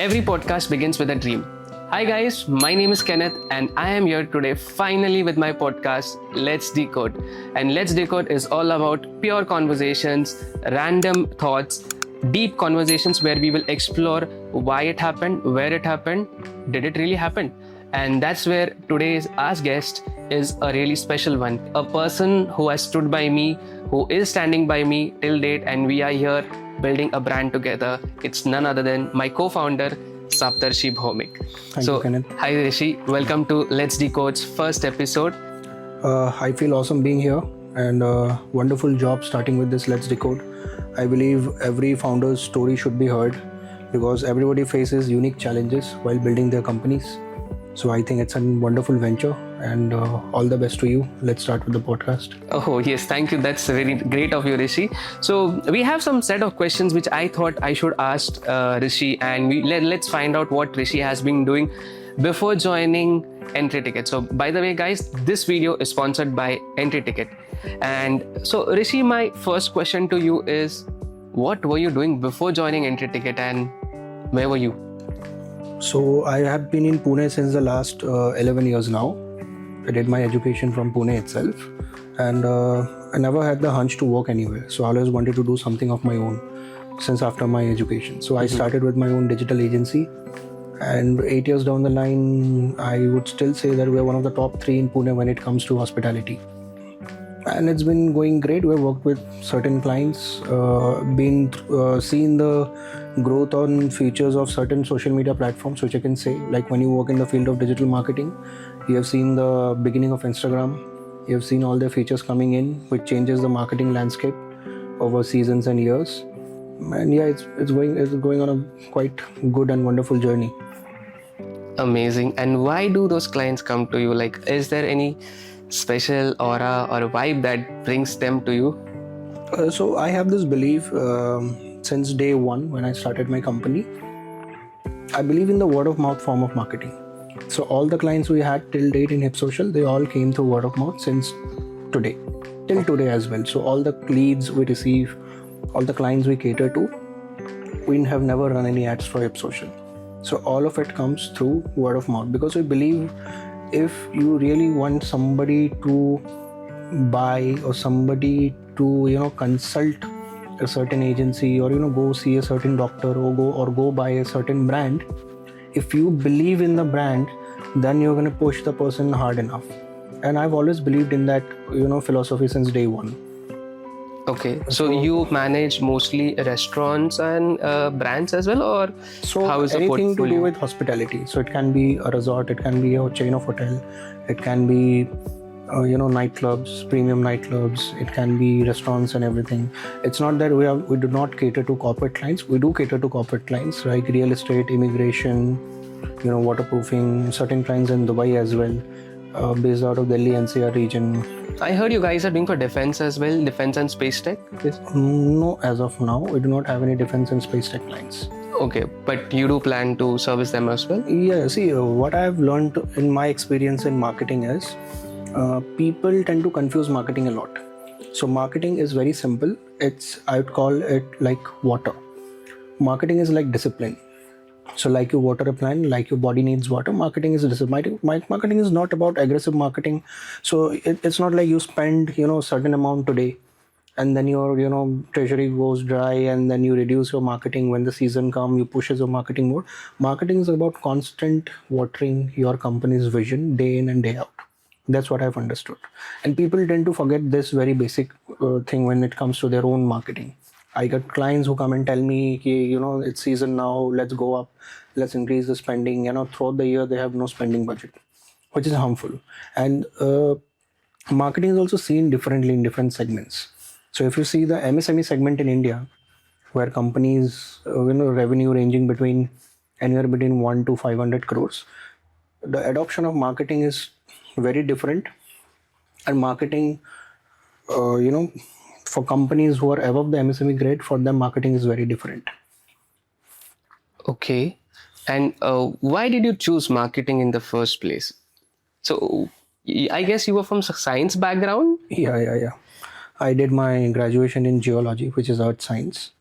every podcast begins with a dream. Hi guys, my name is Kenneth and I am here today finally with my podcast Let's Decode. And Let's Decode is all about pure conversations, random thoughts, deep conversations where we will explore why it happened, where it happened, did it really happen? And that's where today's our guest is a really special one. A person who has stood by me, who is standing by me till date, and we are here building a brand together. It's none other than my co-founder, Saptarshi Bhomik. Thank you, Kenneth. Hi Rishi, welcome to Let's Decode's first episode. I feel awesome being here and wonderful job starting with this Let's Decode. I believe every founder's story should be heard because everybody faces unique challenges while building their companies. So I think it's a wonderful venture and all the best to you. Let's start with the podcast. Oh yes, thank you. That's very great of you, Rishi. So we have some set of questions which I thought I should ask Rishi, and let's find out what Rishi has been doing before joining EntryTicket. So by the way, guys, this video is sponsored by EntryTicket. And so Rishi, my first question to you is, what were you doing before joining EntryTicket and where were you? So I have been in Pune since the last 11 years now. I did my education from Pune itself and I never had the hunch to work anywhere. So I always wanted to do something of my own since after my education. So I started with my own digital agency, and 8 years down the line, I would still say that we're one of the top 3 in Pune when it comes to hospitality. And it's been going great. We've worked with certain clients, seen the growth on features of certain social media platforms, which I can say, like when you work in the field of digital marketing, you have seen the beginning of Instagram. You have seen all their features coming in, which changes the marketing landscape over seasons and years. And yeah, it's going on a quite good and wonderful journey. Amazing. And why do those clients come to you? Like, is there any special aura or vibe that brings them to you? So I have this belief since day one when I started my company. I believe in the word of mouth form of marketing. So all the clients we had till date in Hip Social, they all came through word of mouth since today, till today as well. So all the leads we receive, all the clients we cater to, we have never run any ads for Hip Social. So all of it comes through word of mouth because we believe if you really want somebody to buy or somebody to consult a certain agency or go see a certain doctor or go buy a certain brand, if you believe in the brand, then you're going to push the person hard enough. And I've always believed in that philosophy since day one. Okay, so you manage mostly restaurants and brands as well, or so how is the anything portfolio? to do with hospitality? So it can be a resort, it can be a chain of hotel, it can be nightclubs, premium nightclubs, it can be restaurants and everything. It's not that we do not cater to corporate clients. We do cater to corporate clients like real estate, immigration, waterproofing, certain clients in Dubai as well, based out of Delhi NCR region. I heard you guys are doing for defense as well, defense and space tech. Yes. No, as of now, we do not have any defense and space tech clients. Okay, but you do plan to service them as well? Yeah, see, what I have learned in my experience in marketing is people tend to confuse marketing a lot. So marketing is very simple. I would call it like water. Marketing is like discipline. So like you water a plant, like your body needs water, marketing is discipline. Marketing is not about aggressive marketing. So it's not like you spend, a certain amount today and then your, treasury goes dry and then you reduce your marketing. When the season comes, you pushes your marketing more. Marketing is about constant watering your company's vision day in and day out. That's what I've understood. And people tend to forget this very basic thing when it comes to their own marketing. I get clients who come and tell me, it's season now, let's go up, let's increase the spending. Throughout the year, they have no spending budget, which is harmful. And marketing is also seen differently in different segments. So if you see the MSME segment in India, where companies, revenue ranging anywhere between 1 to 500 crores, the adoption of marketing is very different. And marketing, for companies who are above the MSME grade, for them marketing is very different. Okay. And why did you choose marketing in the first place? So I guess you were from science background? Yeah. I did my graduation in geology, which is earth science.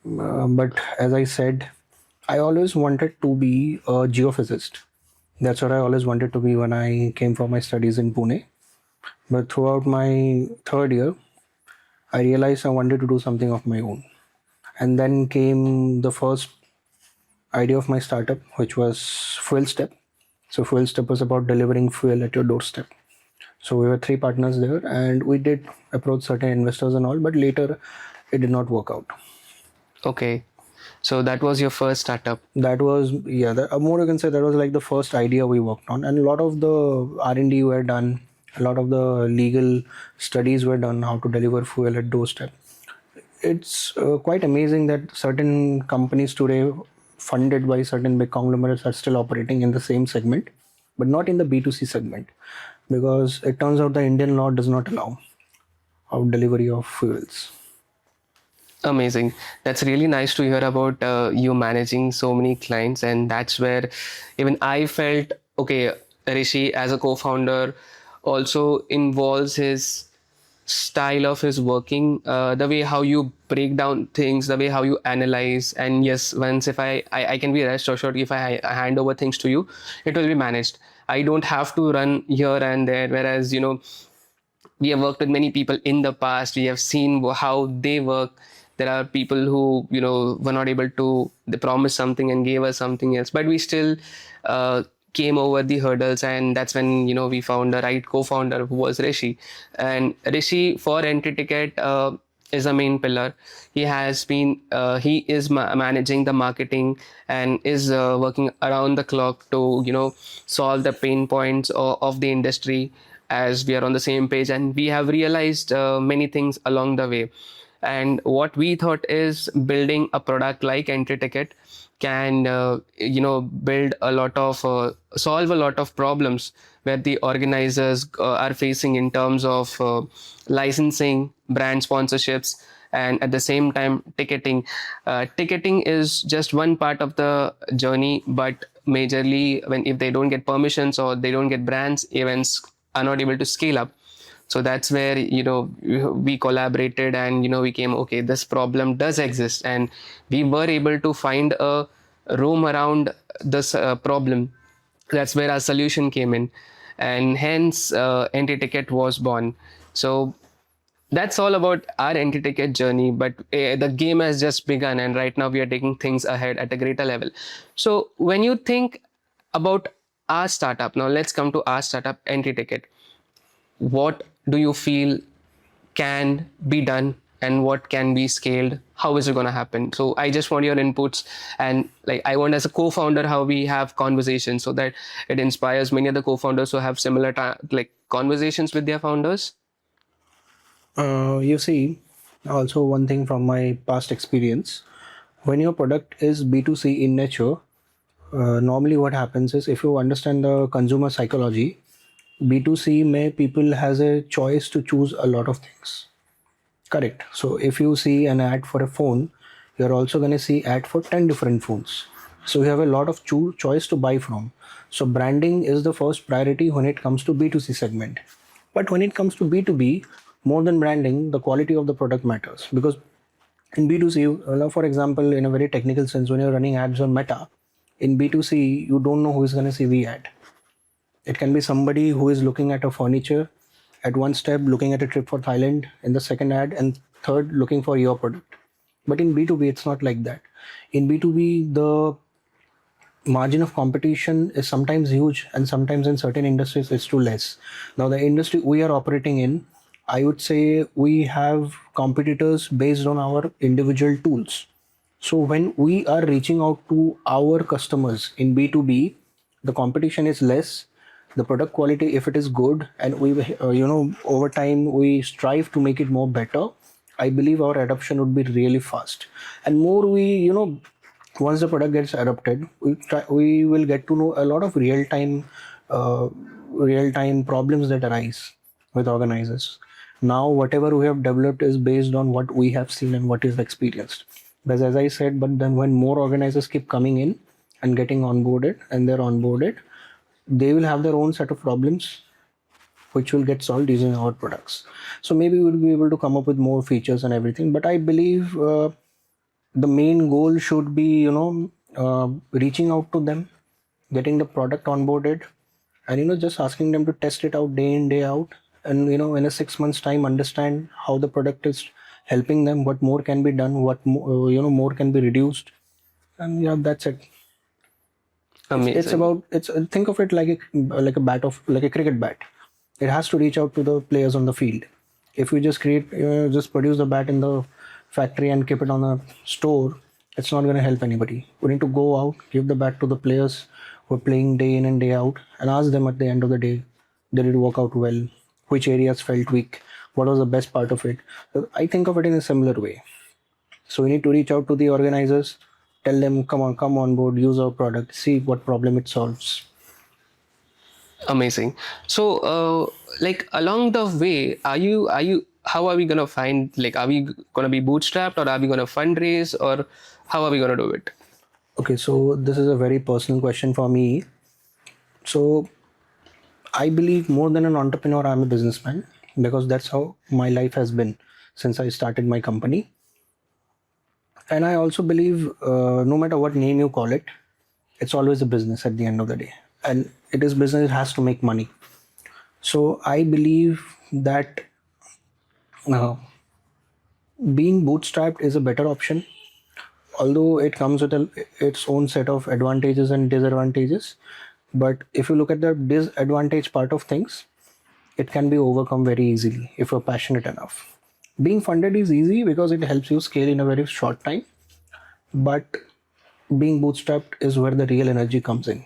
But as I said, I always wanted to be a geophysicist. That's what I always wanted to be when I came for my studies in Pune. But throughout my third year, I realized I wanted to do something of my own. And then came the first idea of my startup, which was Fuel Step. So Fuel Step was about delivering fuel at your doorstep. So we were three partners there, and we did approach certain investors and all, but later it did not work out. Okay. So that was your first startup. That was, yeah, more you can say that was like the first idea we worked on, and a lot of the R&D were done, a lot of the legal studies were done how to deliver fuel at doorstep. It's quite amazing that certain companies today, funded by certain big conglomerates, are still operating in the same segment, but not in the B2C segment, because it turns out the Indian law does not allow of delivery of fuels. Amazing. That's really nice to hear about you managing so many clients. And that's where even I felt, okay, Rishi as a co-founder also involves his style of his working, the way how you break down things, the way how you analyze. And yes, once if I can be rest assured, if I hand over things to you, it will be managed. I don't have to run here and there. Whereas, we have worked with many people in the past. We have seen how they work. There are people who were not able to, they promised something and gave us something else, but we still came over the hurdles. And that's when we found the right co-founder, who was Rishi. And Rishi for EntryTicket is a main pillar. He has been he is managing the marketing and is working around the clock to solve the pain points of the industry, as we are on the same page, and we have realized many things along the way. And what we thought is building a product like EntryTicket can build a lot of solve a lot of problems where the organizers are facing in terms of licensing, brand sponsorships, and at the same time ticketing. Ticketing is just one part of the journey, but majorly when if they don't get permissions or they don't get brands, events are not able to scale up. So that's where we collaborated, and we came, okay, this problem does exist, and we were able to find a room around this problem. That's where our solution came in, and hence EntryTicket was born. So that's all about our EntryTicket journey, but the game has just begun, and right now we are taking things ahead at a greater level. So when you think about our startup, now let's come to our startup, EntryTicket. What do you feel can be done and what can be scaled? How is it going to happen? So I just want your inputs, and like I want as a co-founder how we have conversations so that it inspires many other co-founders who have similar like conversations with their founders. You see, also one thing from my past experience, when your product is B2C in nature, normally what happens is, if you understand the consumer psychology, B2C may people has a choice to choose a lot of things. Correct. So if you see an ad for a phone, you're also going to see ad for 10 different phones. So you have a lot of choice to buy from. So branding is the first priority when it comes to B2C segment. But when it comes to B2B, more than branding, the quality of the product matters. Because in B2C, for example, in a very technical sense, when you're running ads on Meta, in B2C, you don't know who is going to see the ad. It can be somebody who is looking at a furniture at one step, looking at a trip for Thailand in the second ad, and third, looking for your product. But in B2B, it's not like that. In B2B, the margin of competition is sometimes huge, and sometimes in certain industries, it's too less. Now, the industry we are operating in, I would say we have competitors based on our individual tools. So when we are reaching out to our customers in B2B, the competition is less. The product quality, if it is good, and we over time we strive to make it more better, I believe our adoption would be really fast. And more we once the product gets adopted, we will get to know a lot of real time problems that arise with organizers. Now whatever we have developed is based on what we have seen and what is experienced. Because as I said, but then when more organizers keep coming in and getting onboarded, and they're onboarded, they will have their own set of problems which will get solved using our products. So maybe we'll be able to come up with more features and everything. But I believe the main goal should be, reaching out to them, getting the product onboarded, and just asking them to test it out day in day out, and in a 6 months time understand how the product is helping them, what more can be done, what more can be reduced, and that's it. It's Amazing. about, it's think of it like a bat of like a cricket bat. It has to reach out to the players on the field. If you just just produce the bat in the factory and keep it on a store, it's not going to help anybody. We need to go out, give the bat to the players who are playing day in and day out, and ask them at the end of the day, did it work out well? Which areas felt weak? What was the best part of it? So I think of it in a similar way. So we need to reach out to the organizers, tell them, come on board, use our product, see what problem it solves. Amazing. So, like along the way, how are we gonna find? Like, are we gonna be bootstrapped, or are we gonna fundraise, or how are we gonna do it? Okay, so this is a very personal question for me. So I believe more than an entrepreneur, I'm a businessman, because that's how my life has been since I started my company. And I also believe no matter what name you call it, it's always a business at the end of the day. And it is business, it has to make money. So I believe that uh, being bootstrapped is a better option, although it comes with its own set of advantages and disadvantages. But if you look at the disadvantage part of things, it can be overcome very easily if you're passionate enough. Being funded is easy because it helps you scale in a very short time, but being bootstrapped is where the real energy comes in.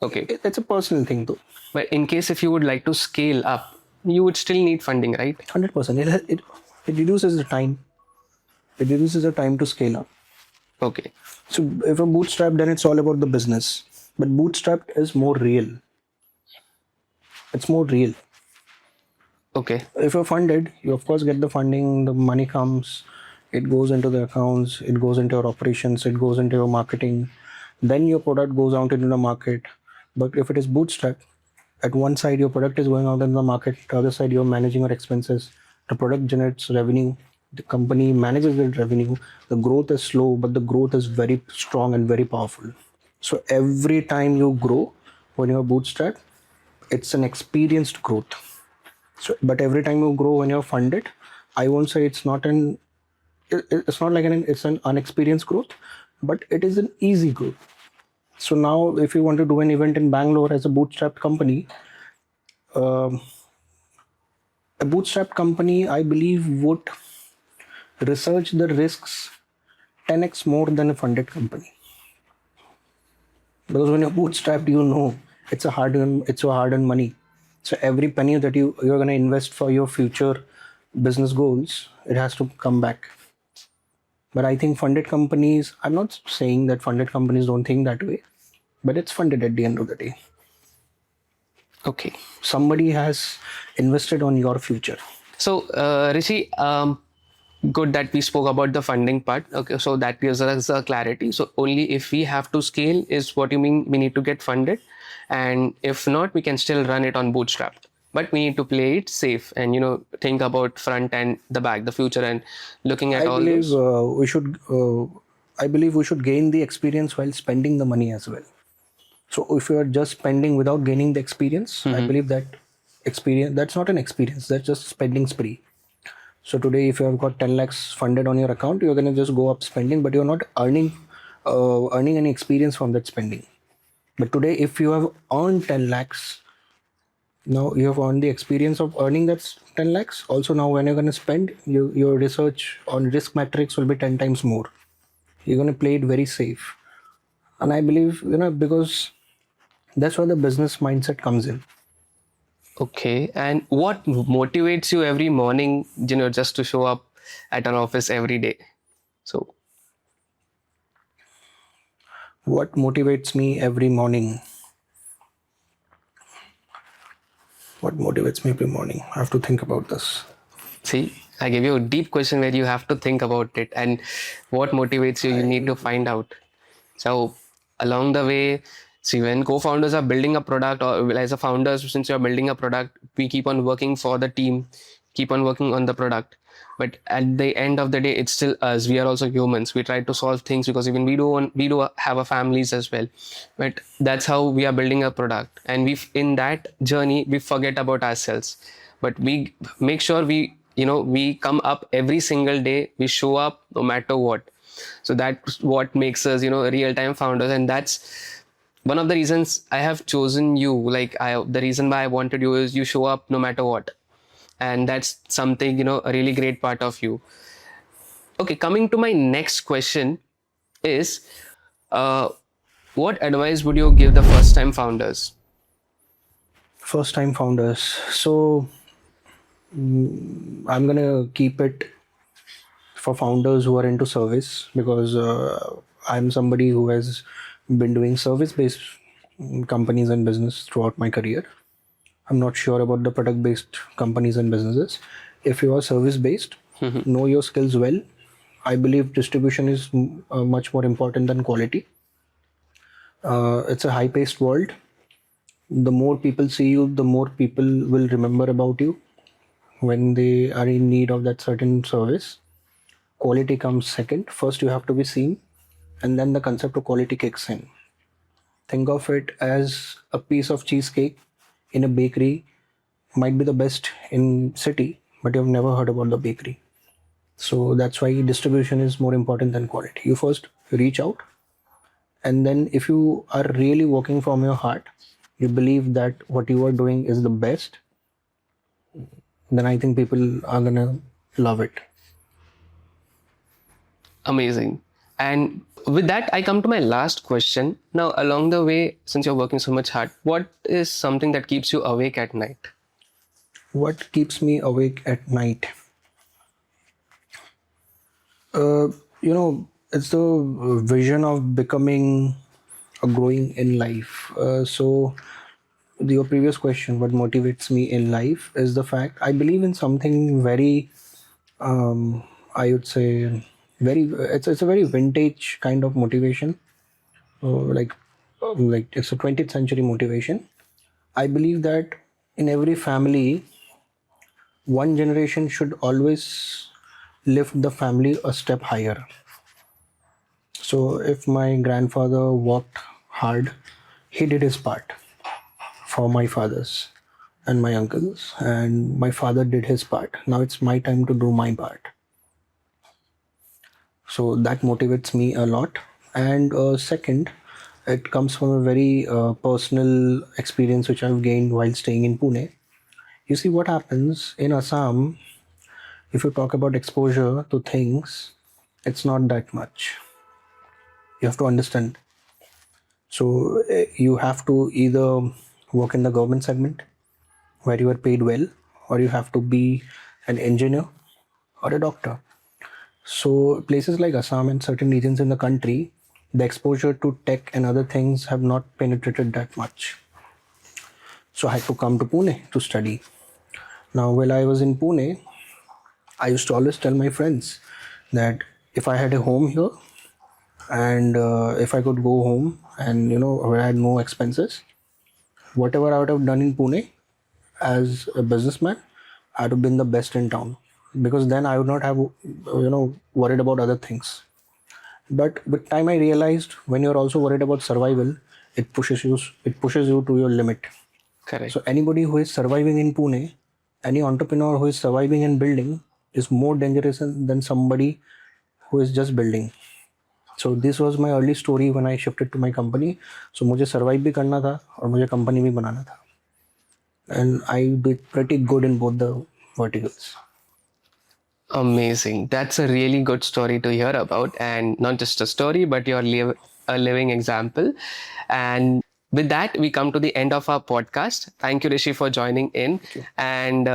Okay. It's a personal thing though. But in case if you would like to scale up, you would still need funding, right? 100%. It reduces the time. It reduces the time to scale up. Okay. So if a bootstrap, then it's all about the business. But bootstrapped is more real. It's more real. Okay. If you're funded, you of course get the funding, the money comes, it goes into the accounts, it goes into your operations, it goes into your marketing, then your product goes out into the market. But if it is bootstrapped, at one side your product is going out in the market, the other side you're managing your expenses, the product generates revenue, the company manages the revenue, the growth is slow, but the growth is very strong and very powerful. So every time you grow when you're bootstrapped, it's an experienced growth. So, but every time you grow when you're funded, I won't say it's not it's not like it's an unexperienced growth, but it is an easy growth. So now, if you want to do an event in Bangalore as a bootstrapped company, um a bootstrapped company, I believe, would research the risks 10x more than a funded company. Because when you're bootstrapped, it's a hard-earned money. So every penny that you're going to invest for your future business goals, it has to come back. But I think funded companies, I'm not saying that funded companies don't think that way, but it's funded at the end of the day. Okay. Somebody has invested on your future. So, Rishi, good that we spoke about the funding part. Okay, so that gives us a clarity. So only if we have to scale is what you mean we need to get funded, and if not, we can still run it on bootstrap. But we need to play it safe and think about front and the back, the future, and looking at I all believe those. we should. I believe we should gain the experience while spending the money as well. So if you are just spending without gaining the experience, I believe that experience, that's not an experience. That's just spending spree. So today, if you have got 10 lakhs funded on your account, you're going to just go up spending, but you're not earning any experience from that spending. But today, if you have earned 10 lakhs, now you have earned the experience of earning that 10 lakhs. Also, now when you're going to spend, your research on risk metrics will be 10 times more. You're going to play it very safe. And I believe, because that's where the business mindset comes in. Okay, and what motivates you every morning, just to show up at an office every day? So, What motivates me every morning? What motivates me every morning? I have to think about this. see, I gave you a deep question where you have to think about it, and what motivates you, you need to find out. So, along the way, see, when co-founders are building a product, or as a founder, since you're building a product, we keep on working for the team, keep on working on the product. but at the end of the day, it's still us. We are also humans. We try to solve things because even we do have our families as well. But that's how we are building a product, and we in that journey we forget about ourselves. But we make sure we come up every single day. We show up no matter what. So that's what makes us real time founders, and that's one of the reasons I have chosen you. The reason why I wanted you is you show up no matter what, and that's something a really great part of you. Okay, coming to my next question is, uh, what advice would you give the first time founders? First time founders. So I'm gonna keep it for founders who are into service, because I'm somebody who has been doing service based companies and business throughout my career. I'm not sure about the product based companies and businesses. If you are service based, know your skills well. I believe distribution is much more important than quality. It's a high paced world. The more people see you, the more people will remember about you when they are in need of that certain service. Quality comes second. First, you have to be seen, and then the concept of quality kicks in. Think of it as a piece of cheesecake in a bakery might be the best in city, but you've never heard about the bakery. So that's why distribution is more important than quality. You first reach out, and then if you are really working from your heart, you believe that what you are doing is the best, then I think people are gonna love it. Amazing. And with that, I come to my last question. Now, along the way, since you're working so much hard, what is something that keeps you awake at night? What keeps me awake at night? It's the vision of becoming or growing in life. So, your previous question, what motivates me in life, is the fact I believe in something very, I would say, it's a very vintage kind of motivation. Like it's a 20th century motivation. I believe that in every family, one generation should always lift the family a step higher. So if my grandfather worked hard, he did his part for my fathers and my uncles, and my father did his part. Now it's my time to do my part. So that motivates me a lot. And second, it comes from a very personal experience which I've gained while staying in Pune. You see, what happens in Assam, if you talk about exposure to things, it's not that much. You have to understand. So you have to either work in the government segment where you are paid well, or you have to be an engineer or a doctor. So places like Assam and certain regions in the country, the exposure to tech and other things have not penetrated that much. So I had to come to Pune to study. Now, while I was in Pune, I used to always tell my friends that if I had a home here, and if I could go home and where I had no expenses, whatever I would have done in Pune as a businessman, I would have been the best in town, because then I would not have worried about other things. But with time I realized, when you're also worried about survival, it pushes you to your limit. Correct. So anybody who is surviving in Pune, any entrepreneur who is surviving and building, is more dangerous than somebody who is just building. So this was my early story when I shifted to my company. So मुझे survive भी करना था और मुझे company भी बनाना था. And I did pretty good in both the verticals. Amazing. That's a really good story to hear about, and not just a story, but a living example. And with that, we come to the end of our podcast. Thank you, Rishi, for joining in. And,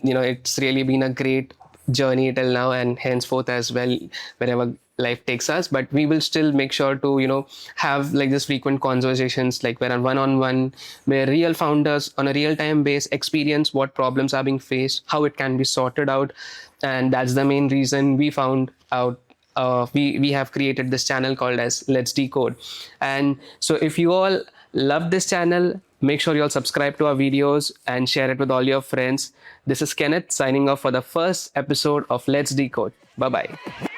it's really been a great journey till now, and henceforth as well, wherever life takes us. But we will still make sure to, have like this frequent conversations, like where on one-on-one, where real founders on a real-time base experience what problems are being faced, how it can be sorted out. And that's the main reason we found out we have created this channel called as Let's Decode. And so if you all love this channel, Make sure you all subscribe to our videos and share it with all your friends. This is Kenneth signing off for the first episode of Let's Decode. Bye bye.